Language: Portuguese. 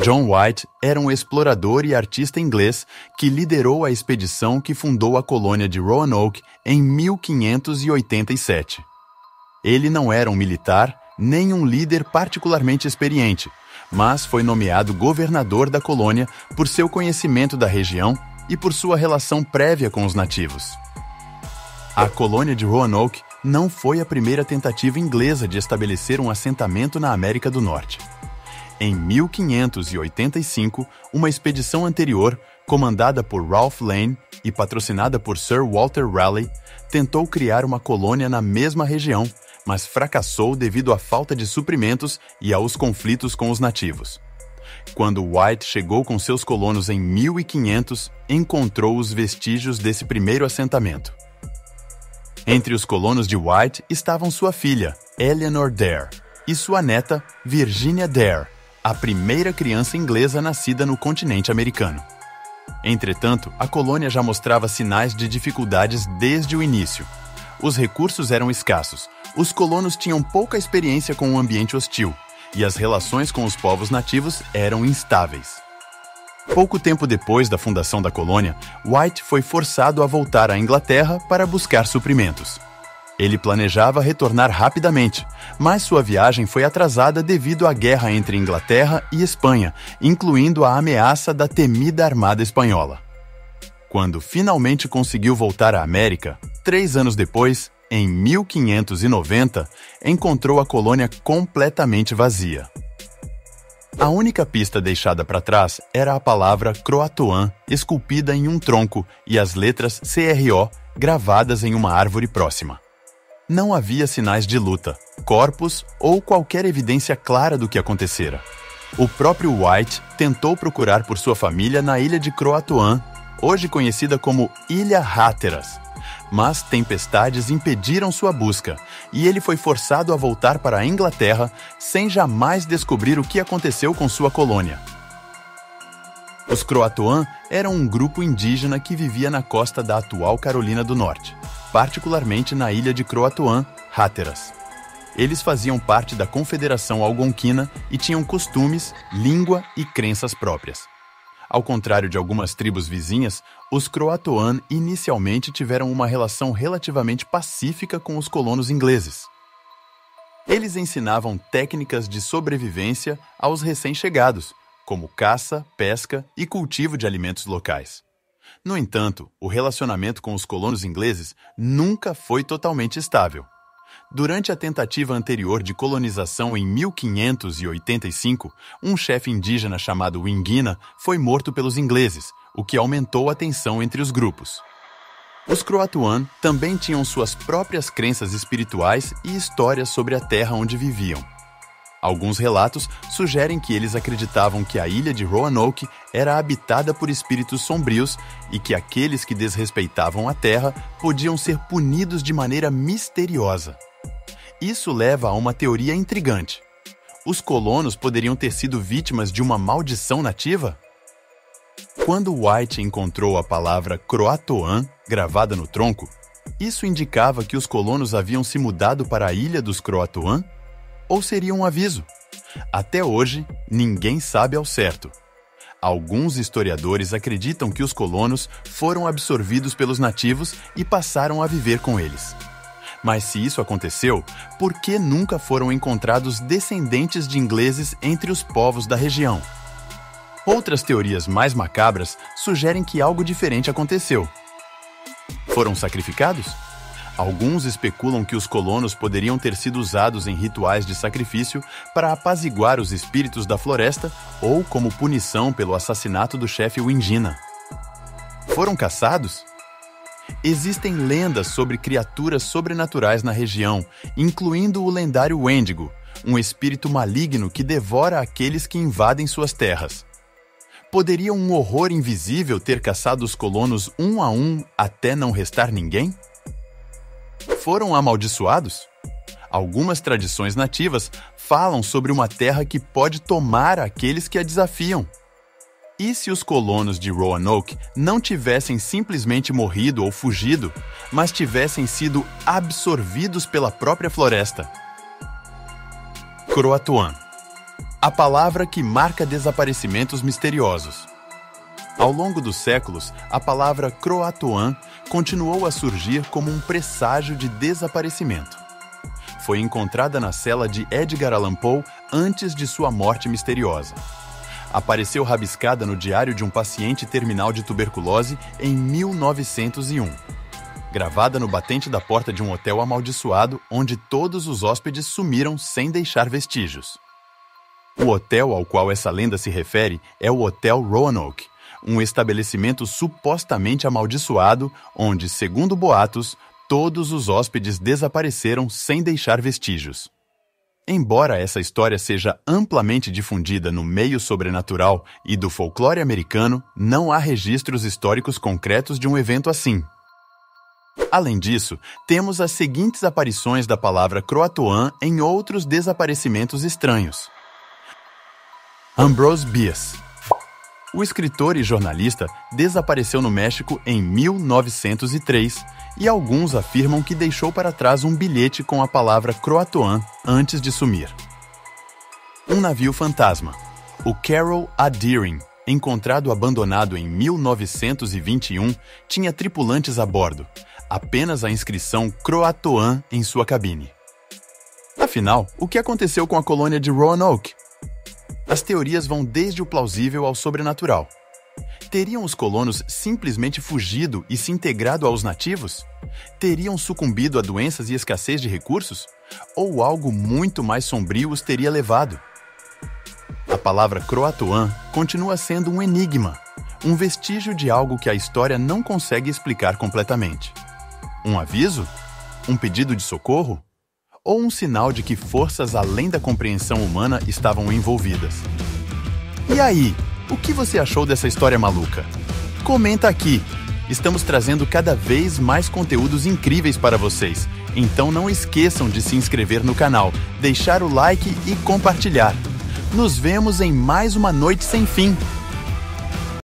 John White era um explorador e artista inglês que liderou a expedição que fundou a colônia de Roanoke em 1587. Ele não era um militar nem um líder particularmente experiente, mas foi nomeado governador da colônia por seu conhecimento da região e por sua relação prévia com os nativos. A colônia de Roanoke não foi a primeira tentativa inglesa de estabelecer um assentamento na América do Norte. Em 1585, uma expedição anterior, comandada por Ralph Lane e patrocinada por Sir Walter Raleigh, tentou criar uma colônia na mesma região, mas fracassou devido à falta de suprimentos e aos conflitos com os nativos. Quando White chegou com seus colonos em 1500, encontrou os vestígios desse primeiro assentamento. Entre os colonos de White estavam sua filha, Eleanor Dare, e sua neta, Virginia Dare, a primeira criança inglesa nascida no continente americano. Entretanto, a colônia já mostrava sinais de dificuldades desde o início. Os recursos eram escassos, os colonos tinham pouca experiência com um ambiente hostil, e as relações com os povos nativos eram instáveis. Pouco tempo depois da fundação da colônia, White foi forçado a voltar à Inglaterra para buscar suprimentos. Ele planejava retornar rapidamente, mas sua viagem foi atrasada devido à guerra entre Inglaterra e Espanha, incluindo a ameaça da temida Armada Espanhola. Quando finalmente conseguiu voltar à América, 3 anos depois, em 1590, encontrou a colônia completamente vazia. A única pista deixada para trás era a palavra Croatoan esculpida em um tronco e as letras CRO gravadas em uma árvore próxima. Não havia sinais de luta, corpos ou qualquer evidência clara do que acontecera. O próprio White tentou procurar por sua família na ilha de Croatoan, hoje conhecida como Ilha Hatteras, mas tempestades impediram sua busca e ele foi forçado a voltar para a Inglaterra sem jamais descobrir o que aconteceu com sua colônia. Os Croatoan eram um grupo indígena que vivia na costa da atual Carolina do Norte, particularmente na ilha de Croatoan, Hatteras. Eles faziam parte da Confederação Algonquina e tinham costumes, língua e crenças próprias. Ao contrário de algumas tribos vizinhas, os Croatoan inicialmente tiveram uma relação relativamente pacífica com os colonos ingleses. Eles ensinavam técnicas de sobrevivência aos recém-chegados, como caça, pesca e cultivo de alimentos locais. No entanto, o relacionamento com os colonos ingleses nunca foi totalmente estável. Durante a tentativa anterior de colonização em 1585, um chefe indígena chamado Wingina foi morto pelos ingleses, o que aumentou a tensão entre os grupos. Os Croatoan também tinham suas próprias crenças espirituais e histórias sobre a terra onde viviam. Alguns relatos sugerem que eles acreditavam que a ilha de Roanoke era habitada por espíritos sombrios e que aqueles que desrespeitavam a terra podiam ser punidos de maneira misteriosa. Isso leva a uma teoria intrigante. Os colonos poderiam ter sido vítimas de uma maldição nativa? Quando White encontrou a palavra Croatoan gravada no tronco, isso indicava que os colonos haviam se mudado para a ilha dos Croatoan? Ou seria um aviso? Até hoje, ninguém sabe ao certo. Alguns historiadores acreditam que os colonos foram absorvidos pelos nativos e passaram a viver com eles. Mas se isso aconteceu, por que nunca foram encontrados descendentes de ingleses entre os povos da região? Outras teorias mais macabras sugerem que algo diferente aconteceu. Foram sacrificados? Alguns especulam que os colonos poderiam ter sido usados em rituais de sacrifício para apaziguar os espíritos da floresta ou como punição pelo assassinato do chefe Wingina. Foram caçados? Existem lendas sobre criaturas sobrenaturais na região, incluindo o lendário Wendigo, um espírito maligno que devora aqueles que invadem suas terras. Poderia um horror invisível ter caçado os colonos um a um até não restar ninguém? Foram amaldiçoados? Algumas tradições nativas falam sobre uma terra que pode tomar aqueles que a desafiam. E se os colonos de Roanoke não tivessem simplesmente morrido ou fugido, mas tivessem sido absorvidos pela própria floresta? Croatoan. a palavra que marca desaparecimentos misteriosos. Ao longo dos séculos, a palavra Croatoan continuou a surgir como um presságio de desaparecimento. Foi encontrada na cela de Edgar Allan Poe antes de sua morte misteriosa. Apareceu rabiscada no diário de um paciente terminal de tuberculose em 1901. Gravada no batente da porta de um hotel amaldiçoado onde todos os hóspedes sumiram sem deixar vestígios. O hotel ao qual essa lenda se refere é o Hotel Roanoke, um estabelecimento supostamente amaldiçoado onde, segundo boatos, todos os hóspedes desapareceram sem deixar vestígios. Embora essa história seja amplamente difundida no meio sobrenatural e do folclore americano, não há registros históricos concretos de um evento assim. Além disso, temos as seguintes aparições da palavra Croatoan em outros desaparecimentos estranhos. Ambrose Bierce. O escritor e jornalista desapareceu no México em 1903 e alguns afirmam que deixou para trás um bilhete com a palavra Croatoan antes de sumir. Um navio fantasma, o Carol A. Deering, encontrado abandonado em 1921, tinha tripulantes a bordo, apenas a inscrição Croatoan em sua cabine. Afinal, o que aconteceu com a colônia de Roanoke? As teorias vão desde o plausível ao sobrenatural. Teriam os colonos simplesmente fugido e se integrado aos nativos? Teriam sucumbido a doenças e escassez de recursos? Ou algo muito mais sombrio os teria levado? A palavra Croatoan continua sendo um enigma, um vestígio de algo que a história não consegue explicar completamente. Um aviso? Um pedido de socorro? Ou um sinal de que forças além da compreensão humana estavam envolvidas? E aí, o que você achou dessa história maluca? Comenta aqui! Estamos trazendo cada vez mais conteúdos incríveis para vocês, então não esqueçam de se inscrever no canal, deixar o like e compartilhar. Nos vemos em mais uma noite sem fim!